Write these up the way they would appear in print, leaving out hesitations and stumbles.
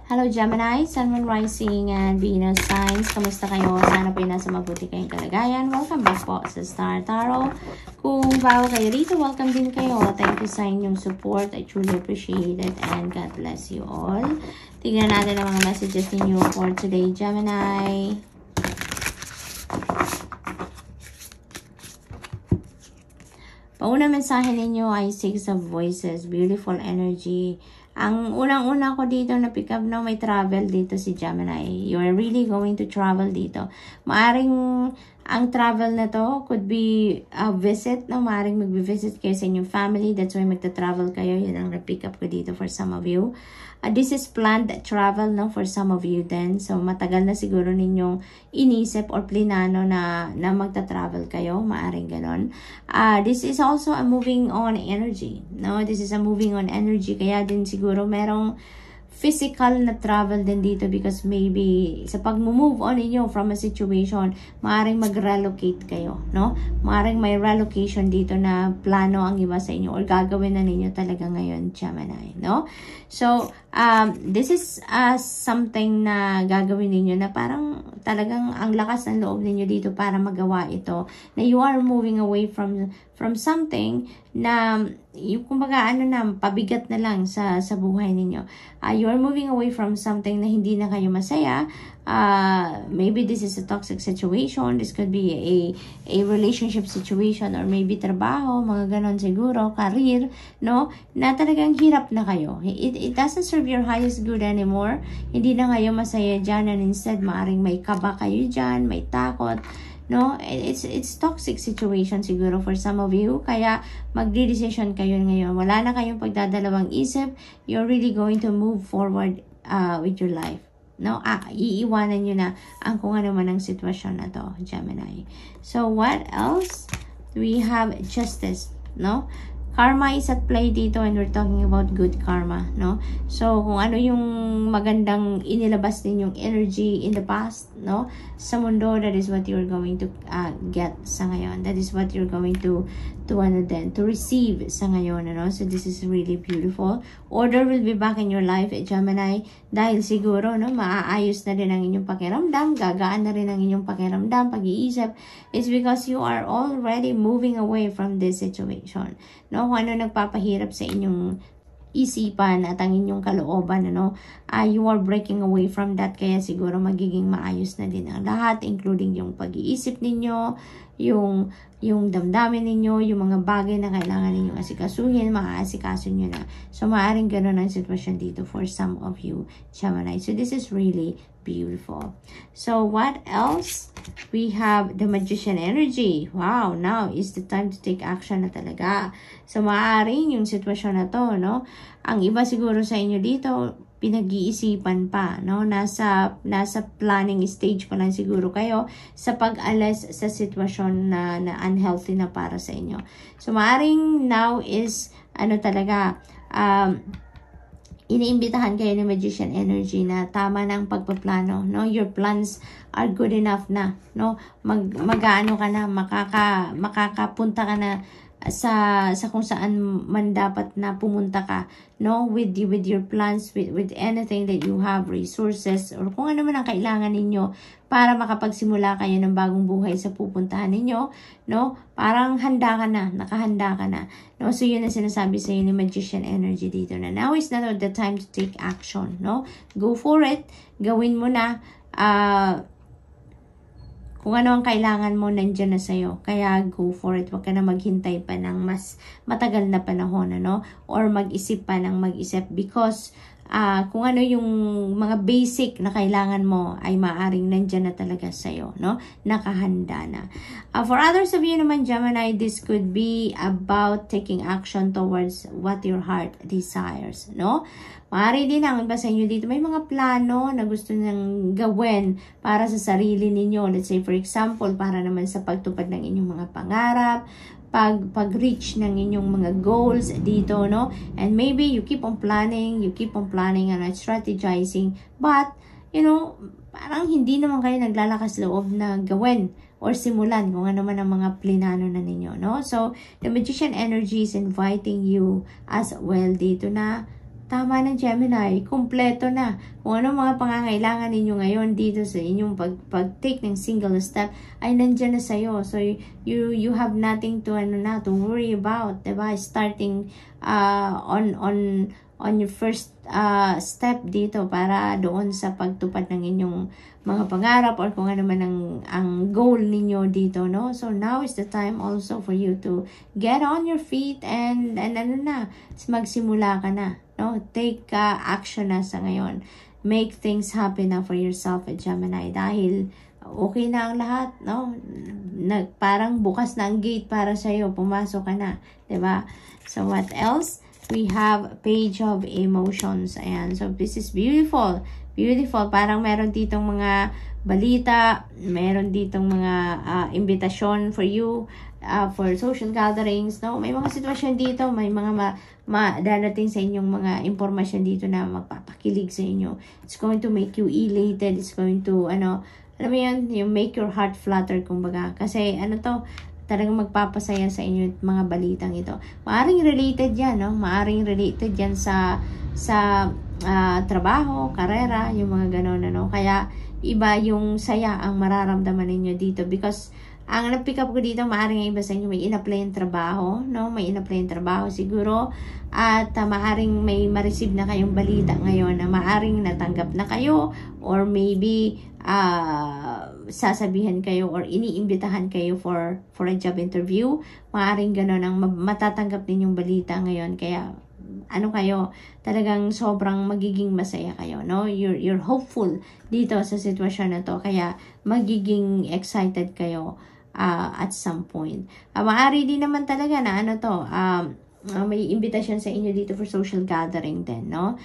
Hello Gemini, Sun, Moon, Rising, and Venus signs. Kamusta kayo? Sana po nasa mabuti kayong kalagayan. Welcome back po sa Star Tarot. Kung bago kayo rito, welcome din kayo. Thank you sa inyong support. I truly appreciate it and God bless you all. Tignan natin ang mga messages ninyo for today, Gemini. Paunang mensahe ninyo ay Six of Voices, beautiful energy. Ang unang-una ko dito na pick up na may travel dito si Gemini. You are really going to travel dito. Maaring ang travel na to could be a visit, no? Maaring mag-visit kayo sa inyong family. That's why magta-travel kayo. Yun ang na-pick up ko dito for some of you. This is planned travel, no, for some of you then. So, matagal na siguro ninyong inisip or plinano na magta-travel kayo. Maaring ganon. This is also a moving on energy, no? This is a moving on energy. Kaya din siguro merong physical na travel din dito because maybe sa pag-move on ninyo from a situation, maaaring mag-relocate kayo, no? Maaaring may relocation dito na plano ang iba sa inyo or gagawin na ninyo talaga ngayon, Gemini, no? So, this is something na gagawin ninyo na parang talagang ang lakas ng loob ninyo dito para magawa ito, na you are moving away from something na yung kumbaga pabigat na lang sa buhay ninyo. You are moving away from something na hindi na kayo masaya. Maybe this is a toxic situation. This could be a relationship situation or maybe trabaho, mga ganon siguro, career, no? Na talagang hirap na kayo. It doesn't serve your highest good anymore. Hindi na kayo masaya dyan and instead maaring may kaba kayo dyan, may takot. No, it's toxic situation siguro for some of you. Kaya magde-decision kayo ngayon. Wala na kayong pagdadalawang isip. You're really going to move forward with your life. No, iiwanan nyo na ang kung ano man ang sitwasyon na to, Gemini. So what else? We have justice, no? Karma is at play dito and we're talking about good karma, no? So, kung ano yung magandang inilabas din yung energy in the past, no? Sa mundo, that is what you're going to get sa ngayon. That is what you're going to receive sa ngayon, no? So, this is really beautiful. Order will be back in your life, Gemini, dahil siguro, no, maaayos na din ang inyong pakiramdam, gagaan na rin ang inyong pakiramdam, pag-iisip. It's because you are already moving away from this situation, no? Kung ano nagpapahirap sa inyong isipan at ang inyong kalooban, ano, you are breaking away from that, kaya siguro magiging maayos na din ang lahat, including yung pag-iisip ninyo, yung damdamin ninyo, yung mga bagay na kailangan ninyong asikasuhin, maaasikaso nyo na. So, maaaring ganun ang sitwasyon dito for some of you, Gemini. So, this is really beautiful. So, what else? We have the Magician energy. Wow, now is the time to take action na talaga. So, maaaring yung sitwasyon na to, no? Ang iba siguro sa inyo dito, pinag-iisipan pa, no? Nasa planning stage pa lang siguro kayo sa pag-alas sa sitwasyon na unhealthy na para sa inyo. So, maaaring now is, talaga, iniimbitahan kayo ng Magician energy na tama na ang pagpaplano, no? Your plans are good enough na, no? Mag-ano ka na, makakapunta ka na sa kung saan man dapat na pumunta ka, no, with your plans, with anything that you have, resources or kung ano man ang kailangan ninyo para makapagsimula kayo ng bagong buhay sa pupuntahan ninyo, no? Parang handa ka na, nakahanda ka na, no? So yun ang sinasabi sa inyo ni Magician energy dito na now is not the time to take action, no? Go for it, gawin mo na. Kung ano ang kailangan mo, nandiyan na sa'yo. Kaya go for it. Huwag ka na maghintay pa ng mas matagal na panahon, ano? Or mag-isip pa ng mag-isip. Because kung ano yung mga basic na kailangan mo ay maaaring nandiyan na talaga sa'yo, no? Nakahanda na. For others of you naman, Gemini, this could be about taking action towards what your heart desires, no? Maaari din ang iba sa inyo dito, may mga plano na gusto nang gawin para sa sarili ninyo. Let's say, for example, para naman sa pagtupad ng inyong mga pangarap, pag-reach ng inyong mga goals dito, no? And maybe you keep on planning and strategizing, but, parang hindi naman kayo naglalakas loob na gawin or simulan kung ano man ang mga plinano na ninyo, no? So, the Magician energy is inviting you as well dito na Tama na, Gemini. Kumpleto na. Kung ano mga pangangailangan ninyo ngayon dito sa inyong pag-take ng single step, ay nandyan na sa'yo. So, you have nothing to, to worry about. Diba? Starting on your first step dito para doon sa pagtupad ng inyong mga pangarap or kung ano man ang goal ninyo dito, no? So now is the time also for you to get on your feet and magsimula ka na, no? Take action na sa ngayon. Make things happen na for yourself at Gemini dahil okay na ang lahat, no? Parang bukas na ang gate para sa'yo, pumasok ka na, diba? So what else? We have Page of Emotions. Ayan. So, this is beautiful. Beautiful. Parang meron ditong mga balita. Meron ditong mga invitation for you. For social gatherings. No? May mga sitwasyon dito. May mga darating sa inyong mga impormasyon dito na magpapakilig sa inyo. It's going to make you elated. It's going to, alam mo yun, you make your heart flutter, kumbaga. Kasi, talagang magpapasaya sa inyo mga balitang ito. Maaring related yan, no? Maaring related yan sa trabaho, karera, yung mga gano'n, no? Kaya, iba yung saya ang mararamdaman ninyo dito because ang na-pick up ko dito, maaring iba sa inyo may in-apply yung trabaho, no? May in-apply yung trabaho siguro at maaring may ma-receive na kayong balita ngayon na maaring natanggap na kayo or maybe sasabihan kayo or iniimbitahan kayo for a job interview. Maaring gano'n ang matatanggap ninyong balita ngayon. Kaya kayo, talagang sobrang magiging masaya kayo, no? You're hopeful dito sa sitwasyon na to. Kaya magiging excited kayo at some point. Maaari din naman talaga na may invitation sa inyo dito for social gathering din, no?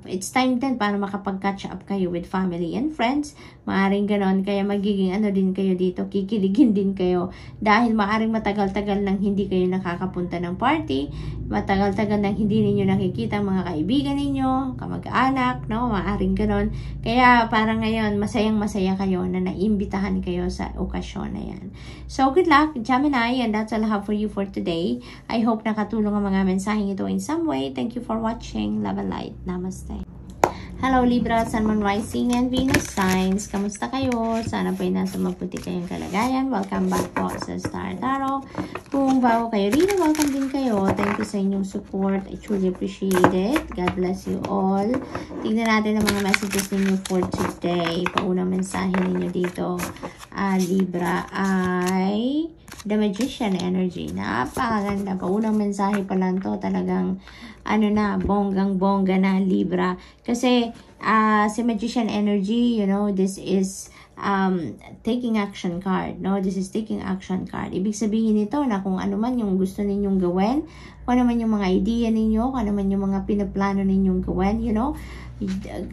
It's time din para makapag-catch up kayo with family and friends. Maaring ganon, kaya magiging din kayo dito, kikiligin din kayo dahil maaring matagal-tagal nang hindi kayo nakakapunta ng party, matagal-tagal nang hindi ninyo nakikita ang mga kaibigan ninyo, kamag-anak, no? Maaring ganon. Kaya parang ngayon, masayang-masaya kayo na naimbitahan kayo sa okasyon na yan. So, good luck, Gemini, and that's all I have for you for today. I hope nakatulong ang mga mensaheng ito in some way. Thank you for watching. Love and light. Namaste. Hello Libra, Sun, Moon, Rising, and Venus signs. Kamusta kayo? Sana po ay nasa maputi kayong kalagayan. Welcome back po sa Star Tarot. Kung bago kayo rin, welcome din kayo. Thank you sa inyong support. I truly appreciate it. God bless you all. Tignan natin ang mga messages ninyo for today. Paunang mensahe ninyo dito, Libra, ay The Magician energy. Napakaganda. Paunang mensahe pa lang to. Talagang bonggang-bongga na, Libra. Kasi si Magician energy, this is taking action card, no? This is taking action card. Ibig sabihin nito na kung ano man yung gusto ninyong gawin, kung ano man yung mga idea ninyo, kung ano man yung mga pinaplano ninyong gawin,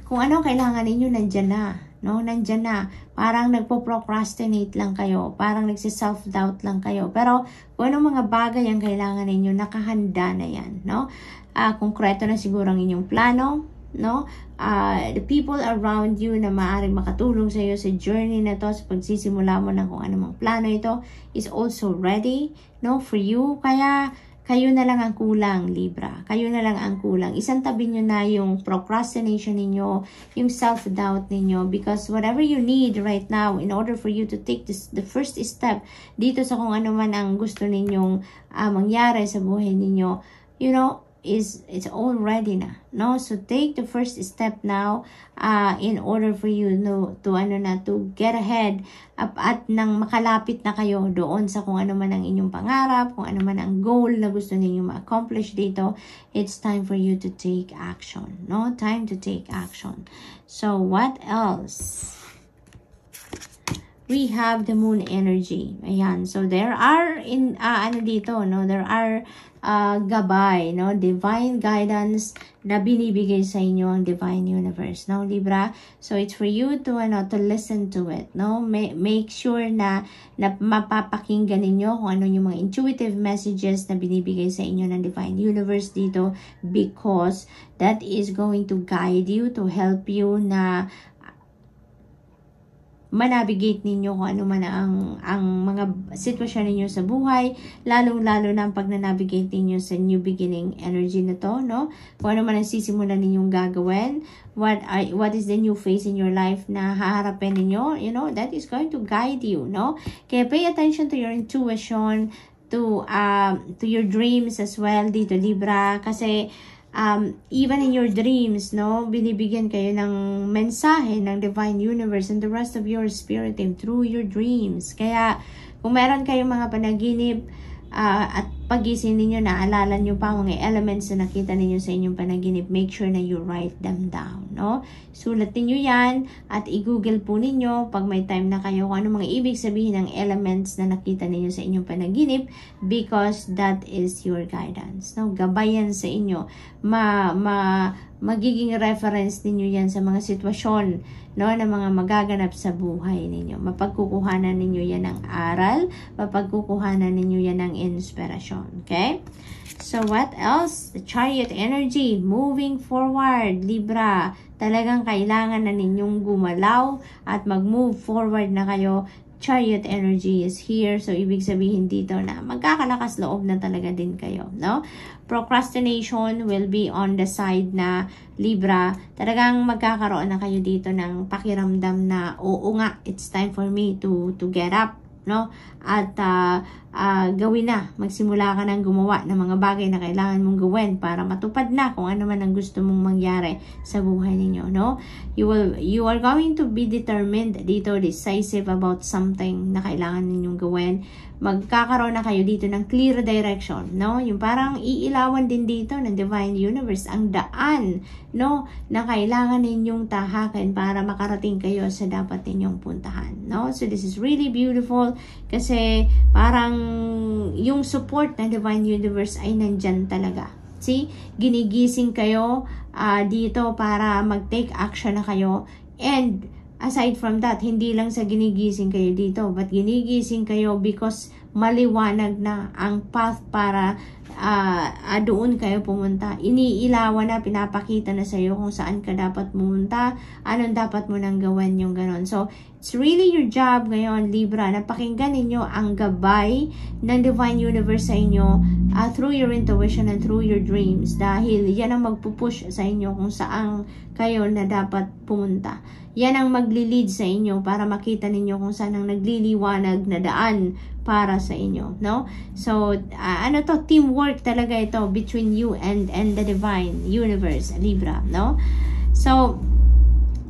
kung ano kailangan ninyo, nandyan na, no? Nandyan na. Parang nagpo-procrastinate lang kayo, parang nagsi-self-doubt lang kayo. Pero kung ano mga bagay ang kailangan ninyo, nakahanda na yan, no? Konkreto na siguro ang inyong plano, no? The people around you na maaaring makatulong sa iyo sa journey na to, sa pagsisimula mo ng kung anumang plano ito, is also ready, no, for you. Kaya kayo na lang ang kulang, Libra. Kayo na lang ang kulang. Isang tabi nyo na yung procrastination ninyo, yung self-doubt ninyo, because whatever you need right now in order for you to take the first step dito sa kung ano man ang gusto ninyong mangyari sa buhay ninyo, it's all ready na, no? So take the first step now in order for you to get ahead at nang makalapit na kayo doon sa kung ano man ang inyong pangarap, kung ano man ang goal na gusto niyo ma-accomplish dito. It's time for you to take action, no? Time to take action. So what else? We have the Moon energy. Ayan. So there are there are gabay, no? Divine guidance na binibigay sa inyo ang Divine Universe, no, Libra? So it's for you to listen to it, no? Make sure na mapapakinggan ninyo kung ano yung mga intuitive messages na binibigay sa inyo ng Divine Universe dito, because that is going to guide you, to help you na manavigate ninyo kung ano man ang mga sitwasyon ninyo sa buhay, lalong-lalo na ang pag na-navigate ninyo sa new beginning energy na to, no? Kung ano man ang sisimulan ninyong gagawin, what is the new phase in your life na haharapin ninyo, you know, that is going to guide you, no? Kaya pay attention to your intuition, to your dreams as well dito, Libra, kasi even in your dreams, no, binibigyan kayo ng mensahe ng Divine Universe and the rest of your spirit team through your dreams. Kaya, kung meron kayong mga panaginip, at pagising ninyo, naalala nyo pa mga elements na nakita ninyo sa inyong panaginip, make sure na you write them down, no? Sulat ninyo yan at i-google po ninyo pag may time na kayo kung ano mga ibig sabihin ng elements na nakita ninyo sa inyong panaginip, because that is your guidance, no? Gabayan sa inyo. Magiging reference ninyo yan sa mga sitwasyon, no, na mga magaganap sa buhay ninyo. Mapagkukuhanan ninyo yan ng aral, mapagkukuhanan ninyo yan ng inspirasyon. Okay? So, what else? The Chariot energy, moving forward, Libra. Talagang kailangan na ninyong gumalaw at mag-move forward na kayo. Chariot energy is here. So, ibig sabihin dito na magkakalakas loob na talaga din kayo, no? Procrastination will be on the side na Libra. Talagang magkakaroon na kayo dito ng pakiramdam na, oo nga, it's time for me to get up, no? At gawin na, magsimula ka ng gumawa ng mga bagay na kailangan mong gawin para matupad na kung ano man ang gusto mong mangyari sa buhay ninyo, no? You are going to be determined dito, decisive about something na kailangan ninyong gawin. Magkakaroon na kayo dito ng clear direction, no? Yung parang iilawan din dito ng Divine Universe ang daan, no, na kailangan ninyong tahakin para makarating kayo sa dapat ninyong puntahan, no? So this is really beautiful kasi parang yung support ng Divine Universe ay nandyan talaga. See, ginigising kayo dito para mag-take action na kayo. And aside from that, hindi lang sa ginigising kayo dito, but ginigising kayo because maliwanag na ang path para doon kayo pumunta. Iniilawan na, pinapakita na sa iyo kung saan ka dapat pumunta, anong dapat mo nang gawin, yung ganon. So, it's really your job ngayon, Libra, na pakinggan ninyo ang gabay ng Divine Universe sa inyo through your intuition and through your dreams, dahil yan ang magpupush sa inyo kung saan kayo na dapat pumunta. Yan ang magli-lead sa inyo para makita ninyo kung saan ang nagliliwanag na daan para sa inyo, no? So, teamwork talaga ito between you and the Divine Universe, Libra, no? So,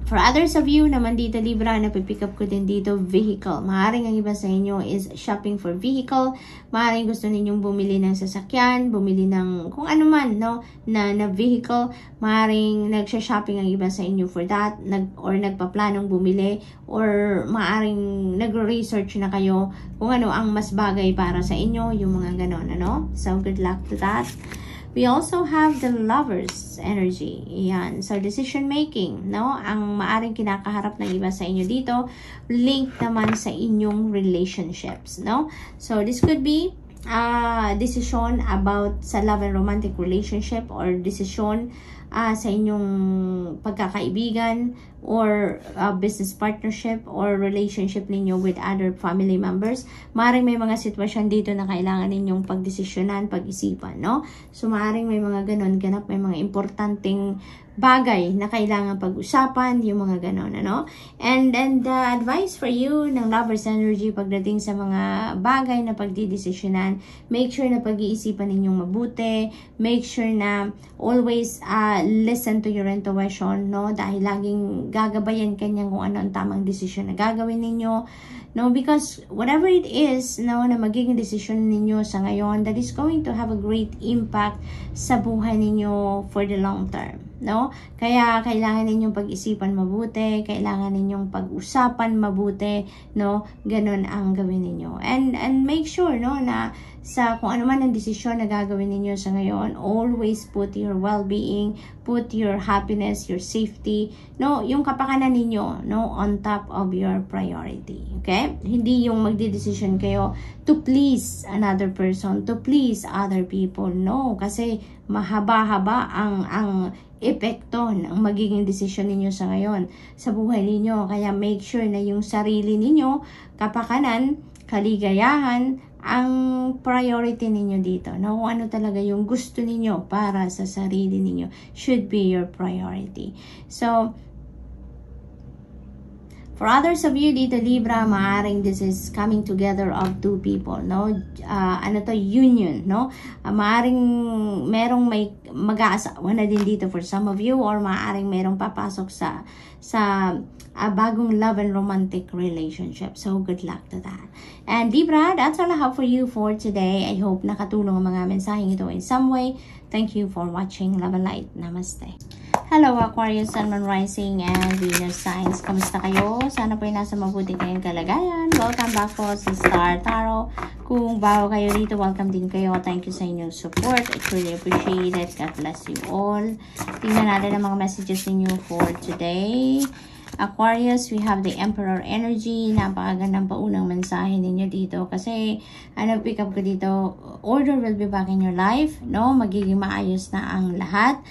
for others of you naman dito, Libra, napipick up ko din dito, vehicle. Maaaring ang iba sa inyo is shopping for vehicle. Maaaring gusto ninyong bumili ng sasakyan, bumili ng kung ano man, no, na vehicle. Maaaring nagsha-shopping ang iba sa inyo for that, or nagpaplanong bumili, or maaaring nagre-research na kayo kung ano ang mas bagay para sa inyo, yung mga ganon, ano? So, good luck to that. We also have the Lovers energy. Yan. So, decision making, no? Ang maaring kinakaharap ng iba sa inyo dito, link naman sa inyong relationships, no? So, this could be decision about sa love and romantic relationship, or decision sa inyong pagkakaibigan, or business partnership, or relationship ninyo with other family members. Maaaring may mga sitwasyon dito na kailangan ninyong pagdesisyonan, pag-isipan, no? So, maaaring may mga ganon, ganap, may mga importanteng bagay na kailangan pag-usapan, yung mga ganon, ano? And the advice for you ng Lovers energy pagdating sa mga bagay na pagdidesisyonan, make sure na pag-iisipan ninyong mabuti, make sure na always listen to your intuition, no? Dahil laging gagabayan kanya kung ano ang tamang desisyon na gagawin ninyo, no? Because whatever it is, no, na magiging desisyon ninyo sa ngayon, that is going to have a great impact sa buhay ninyo for the long term, no? Kaya kailangan ninyong pag-isipan mabuti, kailangan ninyong pag-usapan mabuti, no? Ganon ang gawin ninyo. And make sure, no, na sa kung ano man ang desisyon na gagawin ninyo sa ngayon, always put your well-being, put your happiness, your safety, no, yung kapakanan ninyo, no, on top of your priority. Okay? Hindi yung magdidesisyon kayo to please another person, to please other people. No, kasi mahaba-haba ang epekto ng magiging desisyon ninyo sa ngayon sa buhay ninyo. Kaya make sure na yung sarili ninyo, kapakanan, kaligayahan, ang priority ninyo dito. No? Kung ano talaga yung gusto ninyo para sa sarili ninyo should be your priority. So, for others of you dito, Libra, maaring this is coming together of two people, no? Union, no? Maaring merong may mag-aasawa na din dito for some of you, or maaring merong papasok sa bagong love and romantic relationship. So, good luck to that. And Libra, that's all I have for you for today. I hope nakatulong ang mga mensaheng ito in some way. Thank you for watching. Love and light. Namaste. Hello Aquarius, Sun, Moon, Rising, and Venus signs. Kamusta kayo? Sana po ay nasa mabuti kayong kalagayan. Welcome back po sa Star Tarot. Kung bago kayo dito, welcome din kayo. Thank you sa inyong support. I truly appreciate it. God bless you all. Tingnan natin ang mga messages ninyo for today. Aquarius, we have the Emperor energy. Napakagandang paunang mensahe ninyo dito. Kasi, pick up ko dito, order will be back in your life. No? Magiging maayos na ang lahat.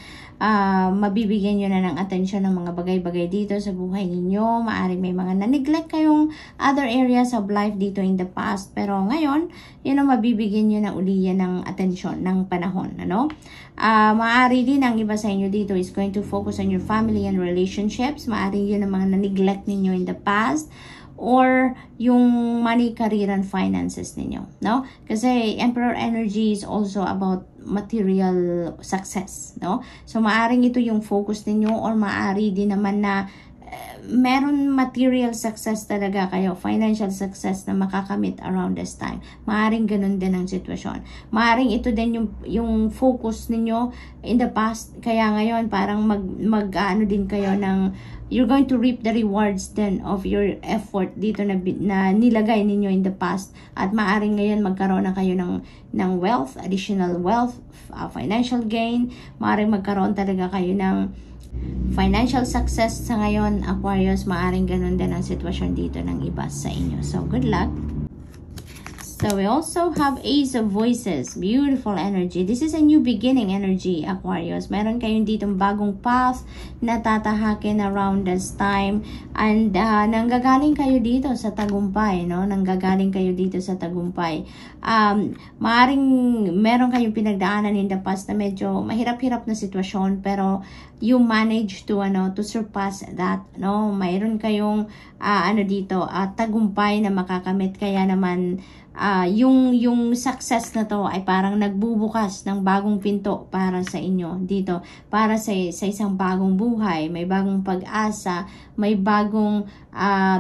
Mabibigyan nyo na ng atensyon ng mga bagay-bagay dito sa buhay ninyo. Maaring may mga na-neglect kayong other areas of life dito in the past. Pero ngayon, mabibigyan nyo na uli yan ng atensyon ng panahon. Ano? Maaari din ang iba sa inyo dito is going to focus on your family and relationships. Maaari yun ang mga na-neglect ninyo in the past. Or yung money, career, and finances ninyo. No? Kasi Emperor energy is also about material success. No? So, maaring ito yung focus ninyo, or maari din naman na meron material success talaga kayo, financial success na makakamit around this time. Maaring ganun din ang sitwasyon. Maaring ito din yung focus ninyo in the past, kaya ngayon parang mag-ano din kayo ng you're going to reap the rewards then of your effort dito na nilagay ninyo in the past, at maaring ngayon magkaroon na kayo ng wealth, additional wealth, financial gain. Maaring magkaroon talaga kayo ng financial success sa ngayon, Aquarius. Maaring ganun din ang sitwasyon dito ng iba sa inyo. So, good luck. So, we also have Ace of Voices. Beautiful energy. This is a new beginning energy, Aquarius. Meron kayong ditong bagong path na tatahakin around this time. And nanggagaling kayo dito sa tagumpay, no? Nanggagaling kayo dito sa tagumpay. Maaring meron kayong pinagdaanan in the past na medyo mahirap-hirap na sitwasyon, pero you manage to surpass that, no? Mayroon kayong tagumpay na makakamit, kaya naman yung success na to ay parang nagbubukas ng bagong pinto para sa inyo dito, para sa isang bagong buhay, may bagong pag-asa, may bagong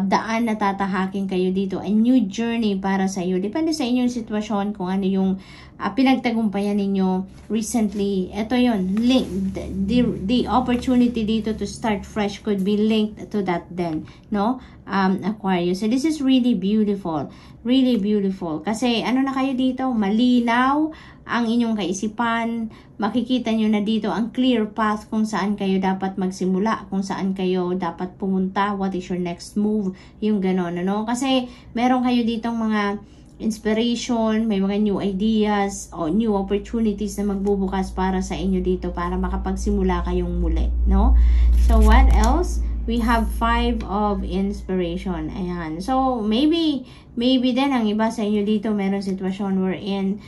daan na tatahakin kayo dito, a new journey para sa iyo. Depende sa inyong sitwasyon kung ano yung pinagtagumpayan ninyo recently. Ito yun, the opportunity dito to start fresh could be linked to that then, no? Aquarius. So this is really beautiful. Really beautiful. Kasi na kayo dito, malinaw ang inyong kaisipan. Makikita nyo na dito ang clear path kung saan kayo dapat magsimula, kung saan kayo dapat pumunta, what is your next move, yung ganon, ano? Kasi meron kayo ditong mga inspiration, may mga new ideas o new opportunities na magbubukas para sa inyo dito para makapagsimula kayong muli, no? So what else? We have 5 of inspiration. Ayan. So maybe din ang iba sa inyo dito meron sitwasyon wherein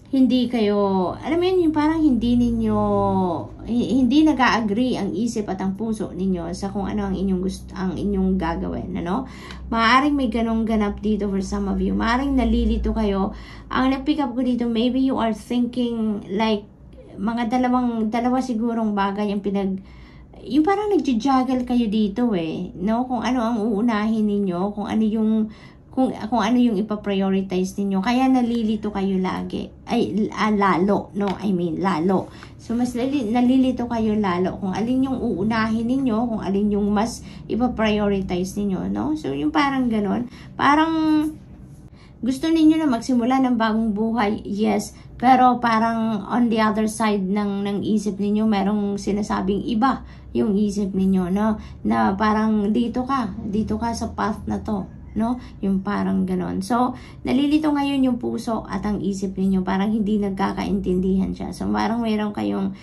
hindi kayo, alam mo yun, yung parang hindi nag-a-agree ang isip at ang puso ninyo sa kung ano ang inyong gagawin, ano? Maaring may ganong ganap dito for some of you. Maaring nalilito kayo. Ang na-pick up ko dito, maybe you are thinking like mga dalawa sigurong bagay yung parang nagja-juggle kayo dito no? Kung ano ang uunahin ninyo, kung ano yung ipa-prioritize ninyo. Kaya nalilito kayo lagi. Lalo, no? Lalo. So, mas nalilito kayo lalo kung alin yung uunahin ninyo, kung alin yung mas ipa-prioritize ninyo, no? So, yung parang ganon. Parang gusto ninyo na magsimula ng bagong buhay, yes. Pero parang on the other side ng isip ninyo, merong sinasabing iba yung isip ninyo, no? Na parang dito ka sa path na to, no? Yung parang ganon. So, nalilito ngayon yung puso at ang isip ninyo, parang hindi nagkakaintindihan siya. So, parang mayroon kayong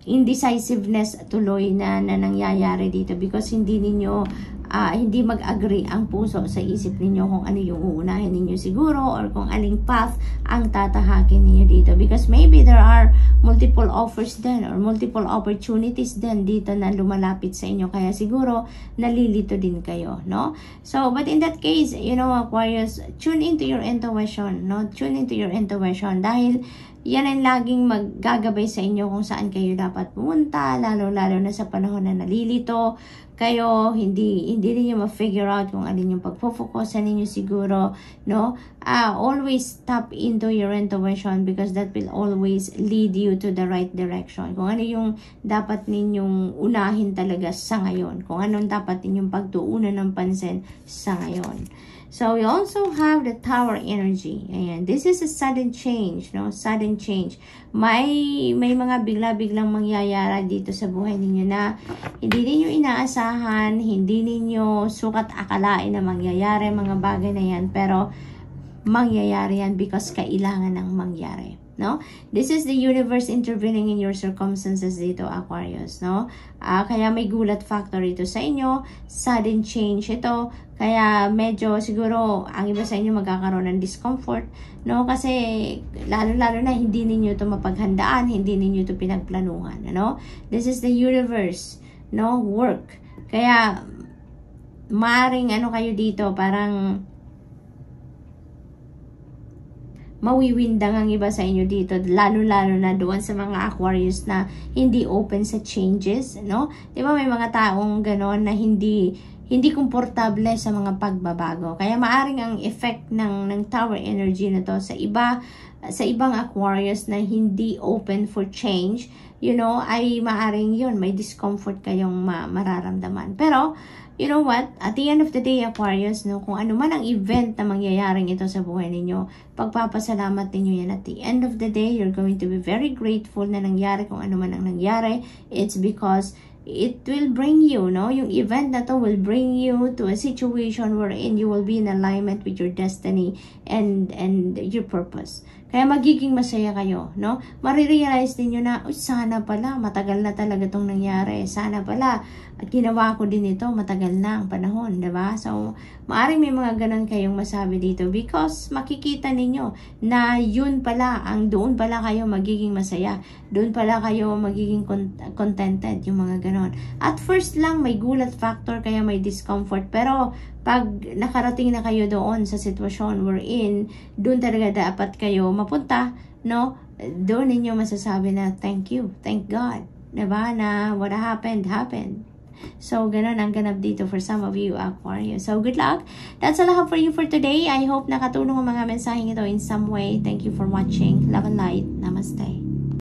indecisiveness tuloy na nangyayari dito because hindi ninyo hindi mag-agree ang puso sa isip ninyo kung ano yung uunahin ninyo siguro or kung aling path ang tatahakin ninyo dito because maybe there are multiple offers din or multiple opportunities din dito na lumalapit sa inyo kaya siguro nalilito din kayo, no? So but in that case, you know, Aquarius, tune into your intuition, no? Tune into your intuition dahil yan ang laging maggagabay sa inyo kung saan kayo dapat pumunta, lalo na sa panahon na nalilito kayo, hindi niyo ma-figure out kung alin yung pagpo-focusan ninyo siguro, no? Always tap into your intuition because that will always lead you to the right direction. Kung ano yung dapat ninyong unahin talaga sa ngayon, kung anong dapat ninyong pagtuunan ng pansin sa ngayon. So, we also have the Tower energy. Ayan. This is a sudden change, no? Sudden change. May mga bigla-biglang mangyayari dito sa buhay ninyo na hindi ninyo inaasahan, hindi ninyo sukat akalain na mangyayari mga bagay na yan. Pero, mangyayari yan because kailangan ng mangyari. No? This is the universe intervening in your circumstances dito, Aquarius, no? Kaya may gulat factor ito sa inyo, sudden change ito, kaya medyo siguro ang iba sa inyo magkakaroon ng discomfort, no? Kasi lalo na hindi ninyo ito mapaghandaan, hindi ninyo ito pinagplanuhan, no? This is the universe, no? Work. Kaya maaring ano kayo dito, parang mawiwindang ang iba sa inyo dito, lalo na doon sa mga Aquarius na hindi open sa changes, no? Di ba may mga taong ganon na hindi komportable sa mga pagbabago. Kaya maaring ang effect ng Tower energy na to sa ibang Aquarius na hindi open for change, you know, ay maaring yun, may discomfort kayong mararamdaman. Pero you know what? At the end of the day, Aquarius, no, kung ano man ang event na mangyayaring ito sa buhay ninyo, pagpapasalamat ninyo yan. At the end of the day, you're going to be very grateful na nangyari kung ano man ang nangyari. It's because it will bring you, no? Yung event na to will bring you to a situation wherein you will be in alignment with your destiny and your purpose. Kaya magiging masaya kayo, no? Marirealize ninyo na, sana pala, matagal na talaga itong nangyari. Sana pala, ginawa ko din ito, matagal na ang panahon, diba? So, maaring may mga ganun kayong masabi dito because makikita ninyo na yun pala, doon pala kayo magiging masaya. Doon pala kayo magiging contented, yung mga ganun. At first lang, may gulat factor, kaya may discomfort. Pero, pag nakarating na kayo doon sa sitwasyon wherein, doon talaga dapat kayo mapunta, no? Doon ninyo masasabi na, thank you, thank God. Diba? Na what happened. So, ganun ang ganap dito for some of you, Aquarius. So, good luck. That's all I have for you for today. I hope nakatulong ang mga mensaheng ito in some way. Thank you for watching. Love and light. Namaste.